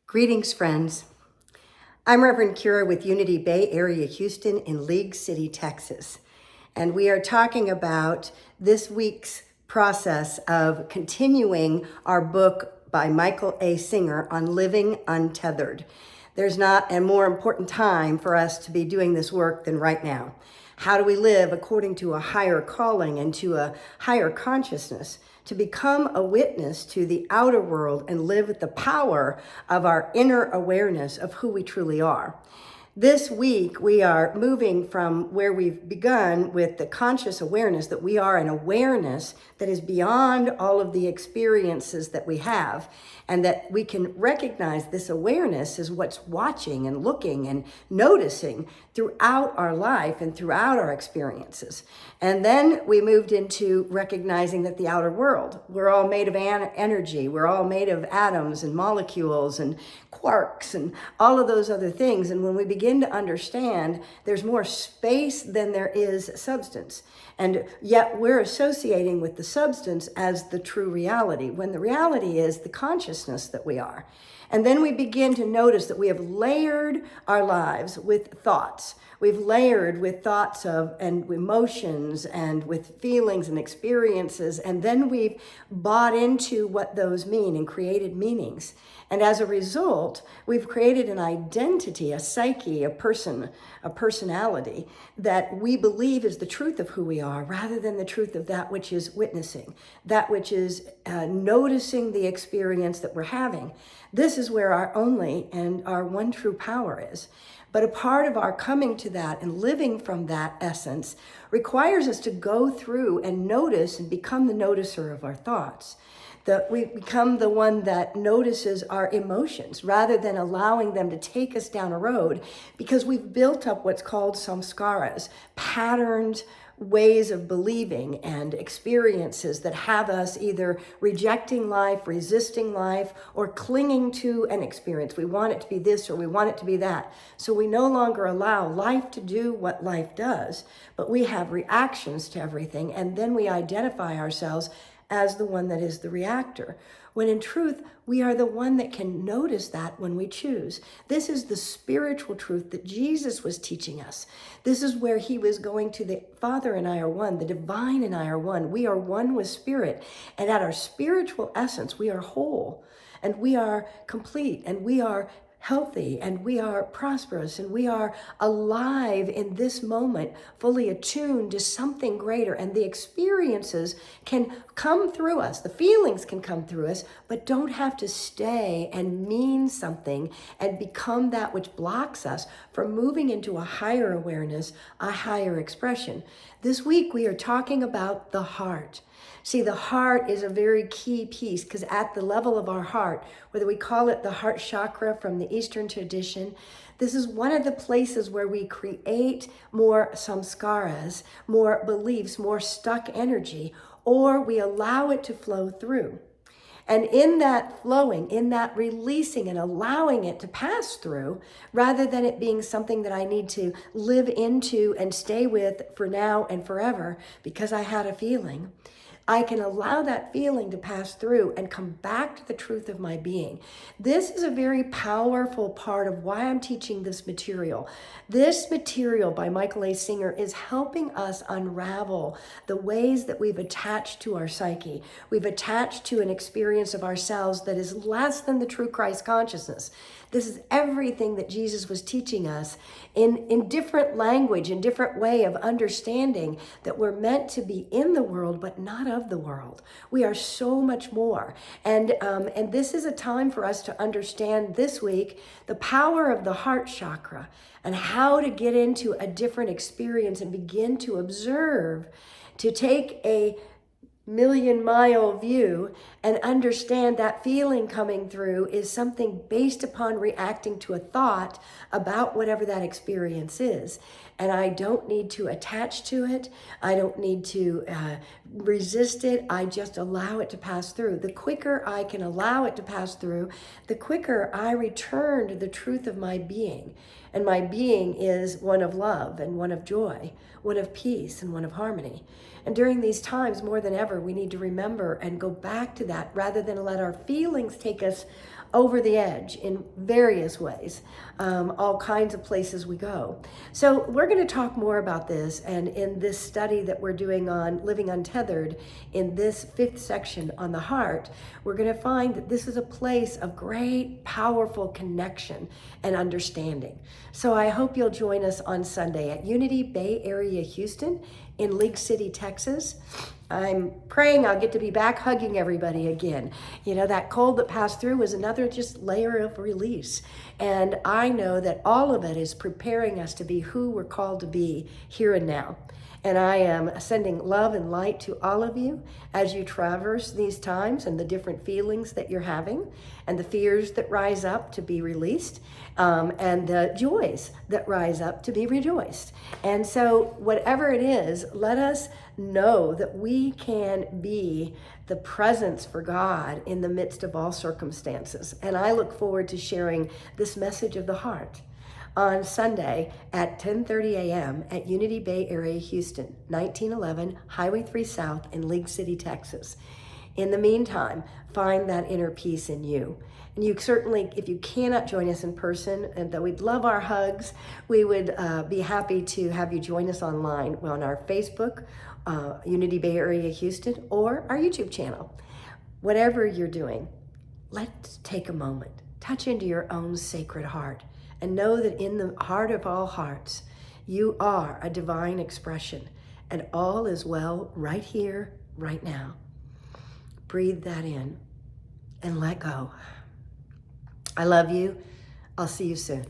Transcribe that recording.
Greetings, friends. I'm Reverend Kira with Unity Bay Area Houston in League City, Texas. And we are talking about this week's process of continuing our book by Michael A. Singer on living untethered. There's not a more important time for us to be doing this work than right now. How do we live according to a higher calling and to a higher consciousness, to become a witness to the outer world and live with the power of our inner awareness of who we truly are? This week, we are moving from where we've begun with the conscious awareness that we are an awareness that is beyond all of the experiences that we have, and that we can recognize this awareness as what's watching and looking and noticing throughout our life and throughout our experiences. And then we moved into recognizing that the outer world, we're all made of energy, we're all made of atoms and molecules and quarks and all of those other things. And when we begin to understand, there's more space than there is substance. And yet we're associating with the substance as the true reality, when the reality is the consciousness that we are. And then we begin to notice that we have layered our lives with thoughts. We've layered with thoughts of and emotions and with feelings and experiences. And then we've bought into what those mean and created meanings. And as a result, we've created an identity, a psyche, a person, a personality that we believe is the truth of who we are, rather than the truth of that which is witnessing, that which is noticing the experience that we're having. This is where our only and our one true power is. But a part of our coming to that and living from that essence requires us to go through and notice and become the noticer of our thoughts. That we become the one that notices our emotions rather than allowing them to take us down a road, because we've built up what's called samskaras, patterns, ways of believing and experiences that have us either rejecting life, resisting life, or clinging to an experience. We want it to be this or we want it to be that. So we no longer allow life to do what life does, but we have reactions to everything, and then we identify ourselves as the one that is the reactor, when in truth, we are the one that can notice that when we choose. This is the spiritual truth that Jesus was teaching us. This is where he was going to the Father and I are one, the divine and I are one. We are one with spirit. And at our spiritual essence, we are whole and we are complete and we are healthy and we are prosperous and we are alive in this moment, fully attuned to something greater. And the experiences can come through us, the feelings can come through us, but don't have to stay and mean something and become that which blocks us from moving into a higher awareness, a higher expression. This week we are talking about the heart. See, the heart is a very key piece, because at the level of our heart, whether we call it the heart chakra from the Eastern tradition, this is one of the places where we create more samskaras, more beliefs, more stuck energy, or we allow it to flow through. And in that flowing, in that releasing and allowing it to pass through, rather than it being something that I need to live into and stay with for now and forever because I had a feeling, I can allow that feeling to pass through and come back to the truth of my being. This is a very powerful part of why I'm teaching this material. This material by Michael A. Singer is helping us unravel the ways that we've attached to our psyche. We've attached to an experience of ourselves that is less than the true Christ consciousness. This is everything that Jesus was teaching us in different language, in different way of understanding that we're meant to be in the world, but not of the world. We are so much more. And this is a time for us to understand this week the power of the heart chakra and how to get into a different experience and begin to observe, to take a million-mile view and understand that feeling coming through is something based upon reacting to a thought about whatever that experience is. And I don't need to attach to it. I don't need to resist it. I just allow it to pass through. The quicker I can allow it to pass through, the quicker I return to the truth of my being. And my being is one of love and one of joy, one of peace and one of harmony. And during these times, more than ever, we need to remember and go back to that rather than let our feelings take us over the edge in various ways, all kinds of places we go. So we're going to talk more about this, and in this study that we're doing on Living Untethered, in this 5th section on the heart, we're going to find that this is a place of great, powerful connection and understanding. So I hope you'll join us on Sunday at Unity Bay Area Houston in League City, Texas. I'm praying I'll get to be back hugging everybody again. You know, that cold that passed through was another just layer of release. And I know that all of it is preparing us to be who we're called to be here and now. And I am sending love and light to all of you as you traverse these times and the different feelings that you're having and the fears that rise up to be released, and the joys that rise up to be rejoiced. And so whatever it is, let us know that we can be the presence for God in the midst of all circumstances. And I look forward to sharing this message of the heart on Sunday at 10:30 a.m. at Unity Bay Area, Houston, 1911 Highway 3 South in League City, Texas. In the meantime, find that inner peace in you. And you certainly, if you cannot join us in person, and though we'd love our hugs, we would be happy to have you join us online on our Facebook, Unity Bay Area, Houston, or our YouTube channel. Whatever you're doing, let's take a moment, touch into your own sacred heart, and know that in the heart of all hearts, you are a divine expression, and all is well right here, right now. Breathe that in and let go. I love you. I'll see you soon.